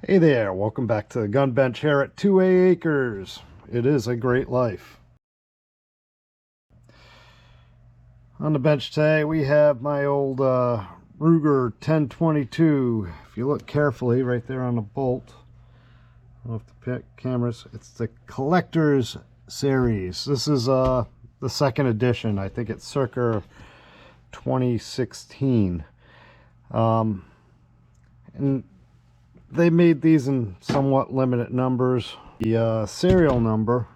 Hey there, welcome back to the gun bench here at 2A Acres. It is a great life. On the bench today we have my old Ruger 1022. If you look carefully right there on the bolt, I'll have to pick cameras. It's the Collector's Series. This is the second edition. I think it's circa 2016. And they made these in somewhat limited numbers. The serial number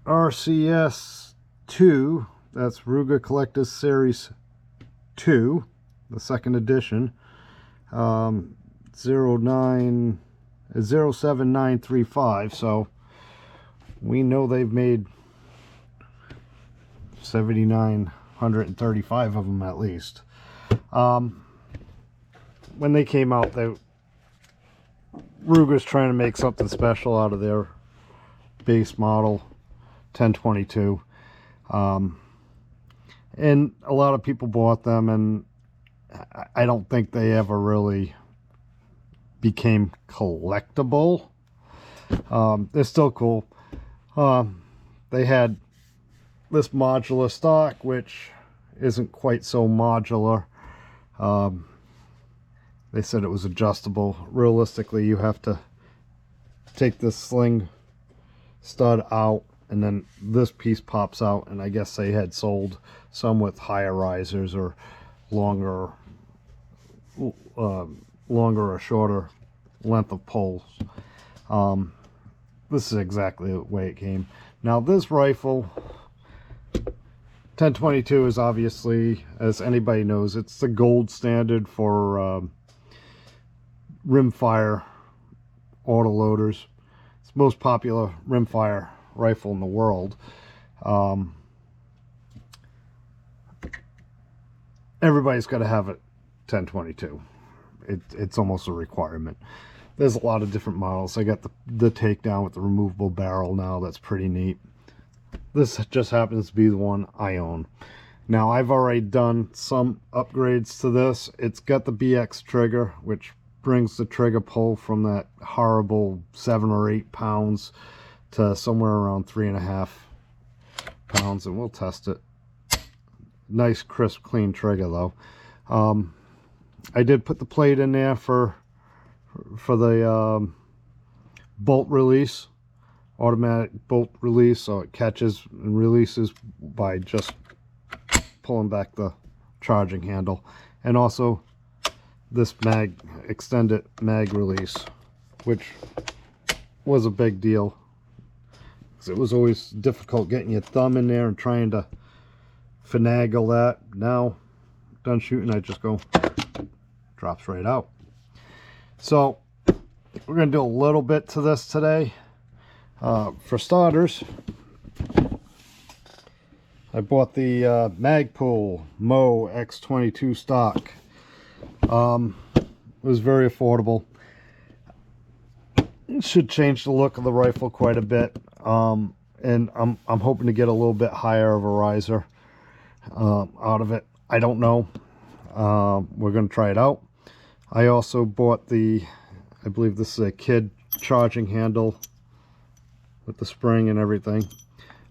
RCS2, that's Ruger Collector's Series 2, the second edition, 07935. So we know they've made 7,935 of them at least. When they came out, Ruger's trying to make something special out of their base model 1022, and a lot of people bought them, and I don't think they ever really became collectible. They're still cool. They had this modular stock, which isn't quite so modular. They said it was adjustable. Realistically, you have to take this sling stud out, and then this piece pops out, and I guess they had sold some with higher risers or longer or shorter length of poles. This is exactly the way it came. Now this rifle 1022 is obviously, as anybody knows, it's the gold standard for rimfire autoloaders. It's the most popular rimfire rifle in the world. Everybody's got to have a 1022. It's almost a requirement. There's a lot of different models. I got the takedown with the removable barrel now. That's pretty neat. This just happens to be the one I own. Now I've already done some upgrades to this. It's got the BX trigger, which brings the trigger pull from that horrible 7 or 8 pounds to somewhere around 3.5 pounds, and we'll test it. Nice crisp clean trigger though. I did put the plate in there for the bolt release, automatic bolt release, so it catches and releases by just pulling back the charging handle, and also this extended mag release, which was a big deal because it was always difficult getting your thumb in there and trying to finagle that. Now done shooting, I just go, drops right out. So we're gonna do a little bit to this today. For starters, I bought the Magpul MOE X-22 stock. It was very affordable. It should change the look of the rifle quite a bit, and I'm hoping to get a little bit higher of a riser out of it. I don't know. We're going to try it out. I also bought I believe this is a kid charging handle with the spring and everything.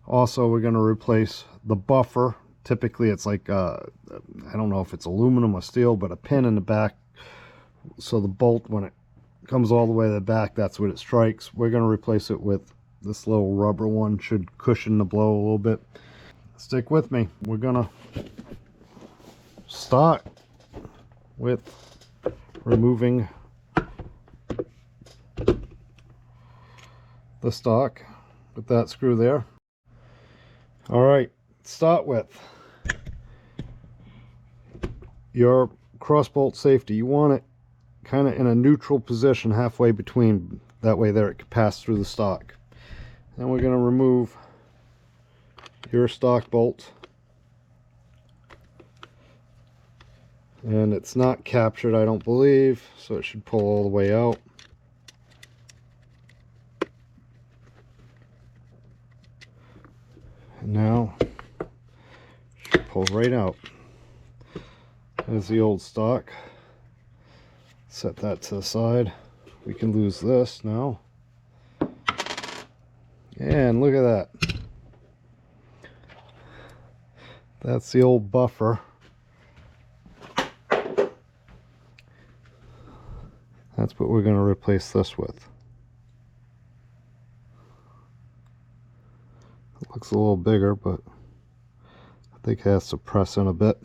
Also, we're going to replace the buffer. Typically it's like I don't know if it's aluminum or steel, but a pin in the back, so the bolt, when it comes all the way to the back, that's what it strikes. We're going to replace it with this little rubber one. Should cushion the blow a little bit. Stick with me. We're gonna start with removing the stock with that screw there. All right, start with your cross bolt safety. You want it kind of in a neutral position, halfway between, that way there it can pass through the stock. Then we're going to remove your stock bolt, and it's not captured, I don't believe, so it should pull all the way out. And now it should pull right out. There's the old stock. Set that to the side. We can lose this now. And look at that. That's the old buffer. That's what we're going to replace this with. It looks a little bigger, but I think it has to press in a bit.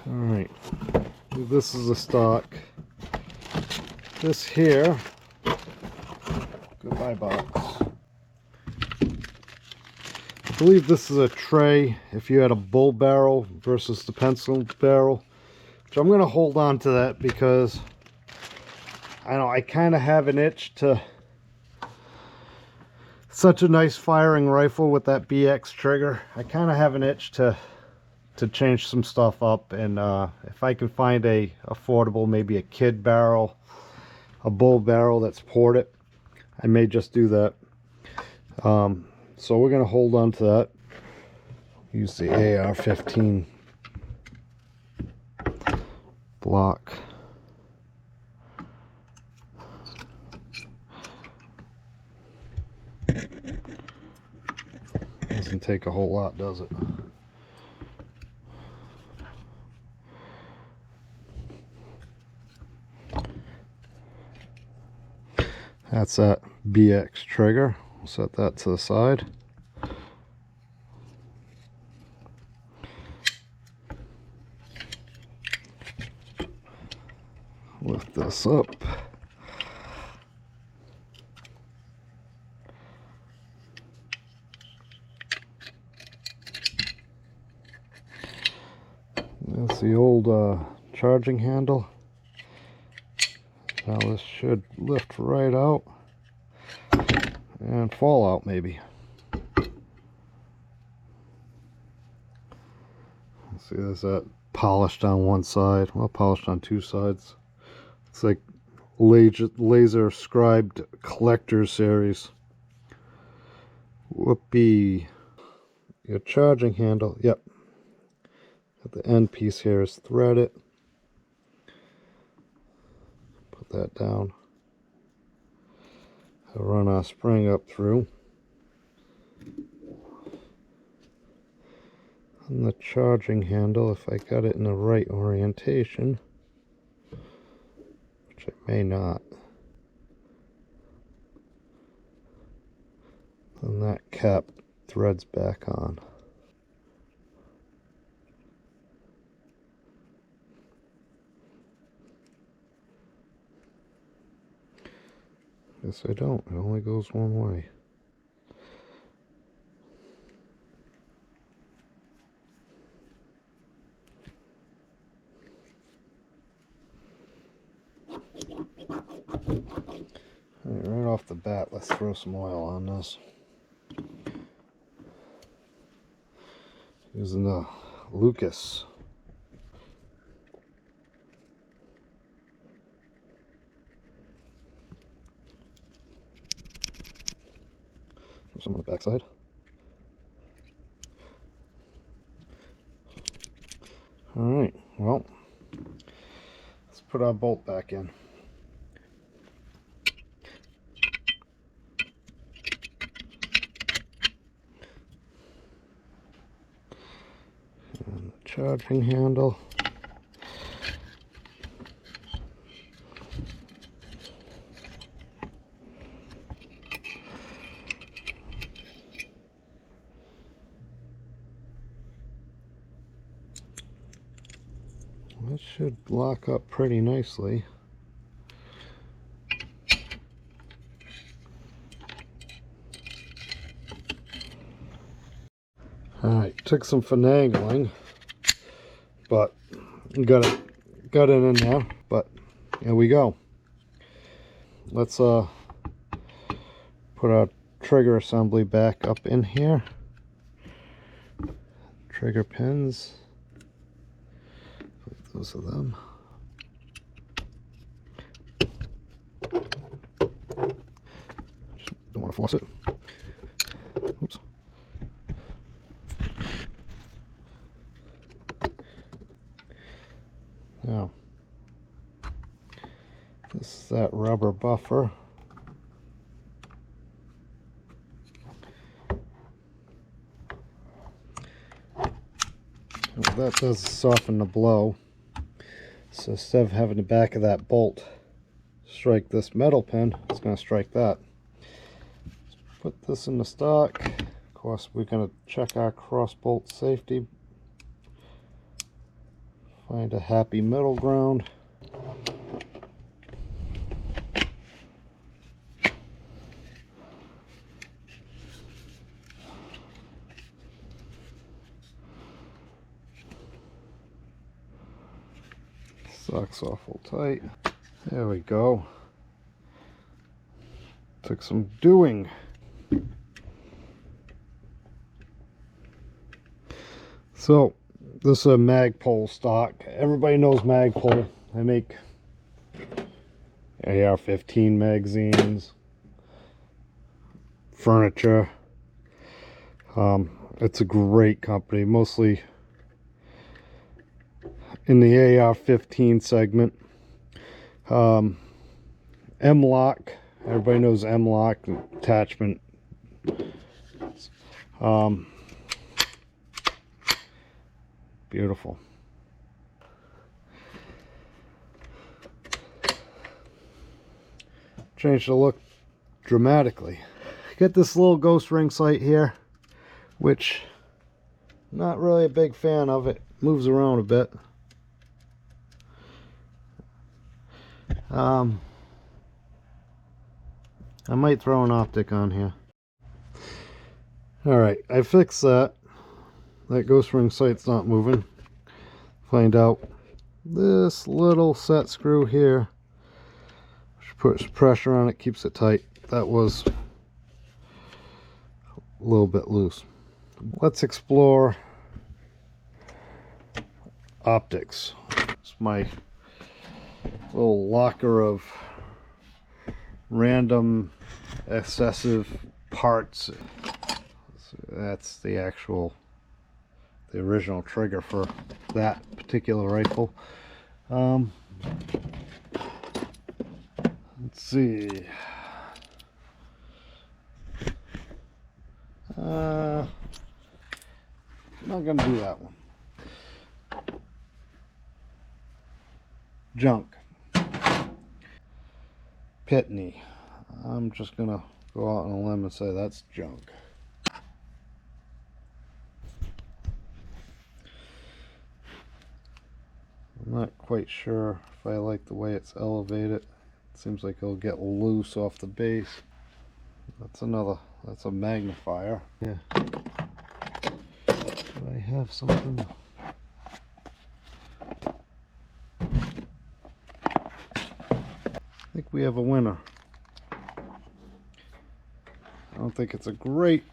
Alright, this is the stock. This here, goodbye box. I believe this is a tray if you had a bull barrel versus the pencil barrel. So I'm going to hold on to that because I know I kind of have an itch to... Such a nice firing rifle with that BX trigger. I kind of have an itch to change some stuff up, and if I can find a affordable, maybe a kid barrel, a bull barrel that's ported, I may just do that. So we're going to hold on to that. Use the AR-15 block. Doesn't take a whole lot, does it? That's that BX trigger. We'll set that to the side. Lift this up. That's the old charging handle. Now this should lift right out and fall out maybe. See, there's that polished on one side, well, polished on two sides. It's like laser scribed collector series. Whoopee. Your charging handle, yep. The end piece here is threaded. Put that down. I'll run our spring up through. And the charging handle, if I got it in the right orientation, which I may not, then that cap threads back on. Guess I don't. It only goes one way. Alright, right off the bat, let's throw some oil on this. Using the Lucas. Some on the back side. Alright, well, let's put our bolt back in. And the charging handle. That should lock up pretty nicely. Alright, took some finagling, but got it in there, but here we go. Let's put our trigger assembly back up in here. Trigger pins. Those of them. Don't want to force it. Oops. Now, this is that rubber buffer. What that does is soften the blow. So instead of having the back of that bolt strike this metal pin, it's going to strike that. Let's put this in the stock. Of course, we're going to check our cross bolt safety. Find a happy middle ground. Sucks awful tight. There we go. Took some doing. So this is a Magpul stock. Everybody knows Magpul. They make AR-15 magazines, furniture. It's a great company, mostly in the AR-15 segment. M-Lock, everybody knows M-Lock attachment. Beautiful. Changed the look dramatically. Get this little ghost ring sight here, which I'm not really a big fan of. It moves around a bit. I might throw an optic on here. Alright, I fixed that. That ghost ring sight's not moving. Find out this little set screw here, puts pressure on it, keeps it tight. That was a little bit loose. Let's explore optics. It's my little locker of random excessive parts. So that's the original trigger for that particular rifle. Let's see. I'm not gonna do that one. Junk. Pitney. I'm just gonna go out on a limb and say that's junk. I'm not quite sure if I like the way it's elevated. It seems like it'll get loose off the base. That's a magnifier. Yeah. Do I have something? I think we have a winner. I don't think it's a great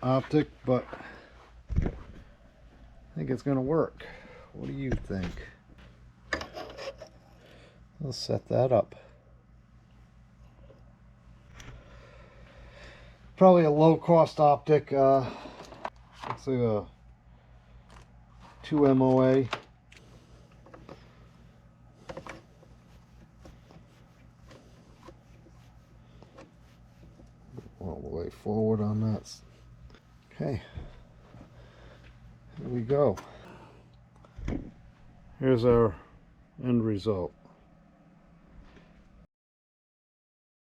optic, but I think it's going to work. What do you think? Let's set that up. Probably a low-cost optic. It's a 2 MOA. All the way forward on that. Okay. Here we go. Here's our end result.